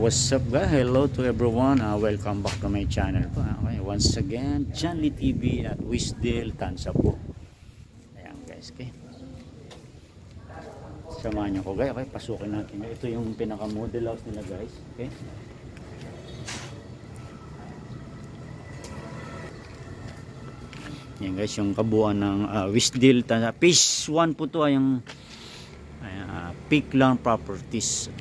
What's up guys? Hello to everyone. Welcome back to my channel po. Okay, once again, John Lee TV at Wisdale Tansa po. Ayan guys, okay. Samahan nyo ko guys. Okay, pasukin natin. Ito yung pinaka model house nila guys. Okay. Yan guys, yung kabuuan ng Wisdale Tansa. Phase 1 po to, yung Peak Land Properties.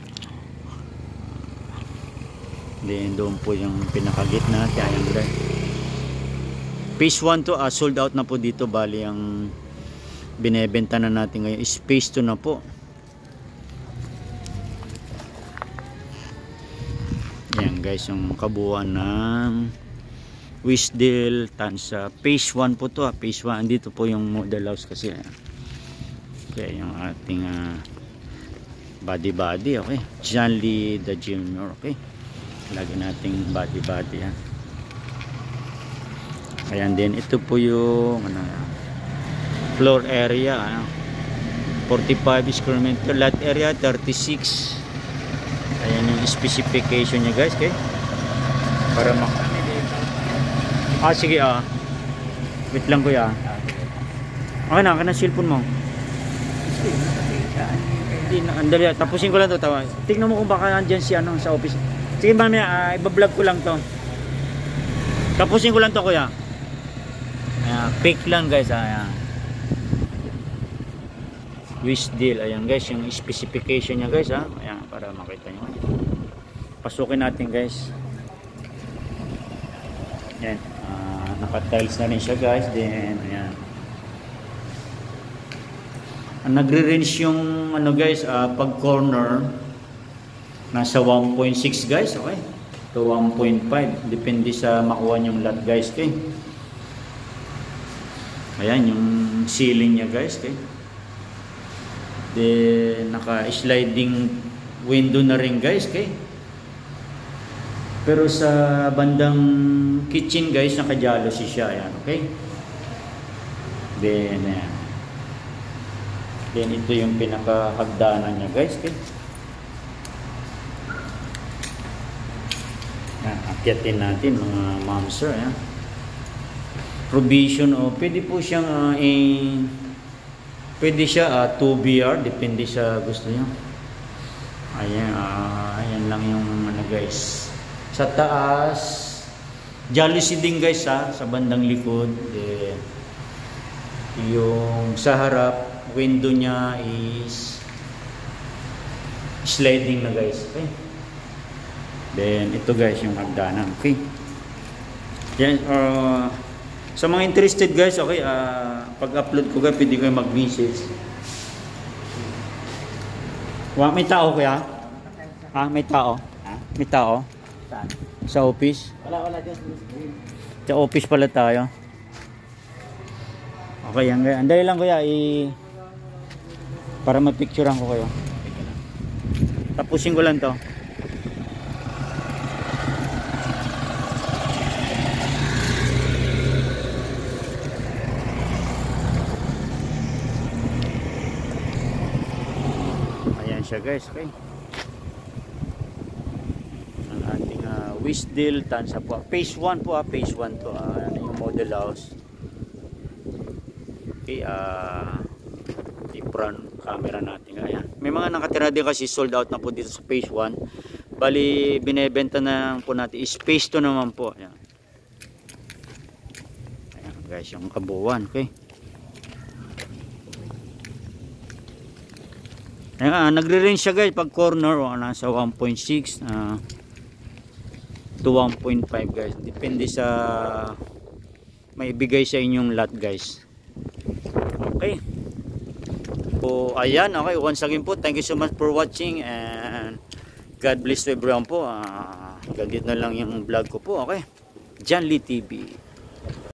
Then doon po yung pinakagitna, kaya yung phase 1 to, sold out na po dito. Bali ang binebenta na natin ngayon is phase 2 na po. Yan guys, yung kabuuan ng Wisdale Tansa. Phase 1 po to, phase 1. Andito po yung model house kasi. Okay, yung ating body, okay. John Lee the Junior, okay. Lagi nating body yan. Ayan din, ito po yung floor area, 45 square meter, lot area 36. Ayan yung specification niya guys, okay? Para sige wait lang kuya. Okay na, ka na cellphone mo. Hindi na, andali, tapusin ko lang to, tawa. Tignan mo kung baka andyan si sa office. Sige mamaya, ibablog ko lang to. Tapusin ko lang to kuya. Ayan, fake lang guys. Ayan. Wisdale. Ayan guys, yung specification nya guys. Ayan, para makita nyo. Pasukin natin guys. Ayan. Naka-tiles na rin siya guys. Then, ayan. Nagre-range yung guys, pag corner nasa 1.6 guys, okay, to 1.5, depende sa makuha nyong lot guys, okay. Ayan yung ceiling nya guys, okay. Then naka sliding window na rin guys, okay. Pero sa bandang kitchen guys, naka jalousie siya, ayan, okay. Then ayan. Then ito yung pinaka hagdanan nya guys, okay. Akyatin natin mga ma'am sir, provision pwede po siyang pwede siya 2BR, depende sa gusto niyo. Ayan, ayan lang yung guys. Sa taas jalousie din guys sa bandang likod. Yung sa harap window niya is sliding na guys, okay. Then ito guys yung hagdanan, okay. Yan, sa mga interested guys, okay, pag-upload ko guys, pwede kayo mag-message. May tao kuya? May tao? May tao? Saan? Sa office? Wala dyan. Sa office pala tayo. Okay, andali lang kuya, para mapicturean ko kayo. Tapusin ko lang to. Siya guys, okay. Ang ating Wisdale Tansa po. Phase 1 po, phase 1 to. Yung model house. Okay, front camera natin. Ayan. May mga nakatira din kasi sold out na po dito sa phase 1. Bali, binebenta na po natin. Phase 2 naman po. Ayan. Ayan guys, yung kabuuan, okay. Nagre-range siya guys pag corner nasa 1.6 to 1.5 guys, depende sa maibigay sa inyong lot guys, okay. So ayan, okay, once again po, thank you so much for watching and God bless to everyone po. Ganito na lang yung vlog ko po, okay. John Lee TV.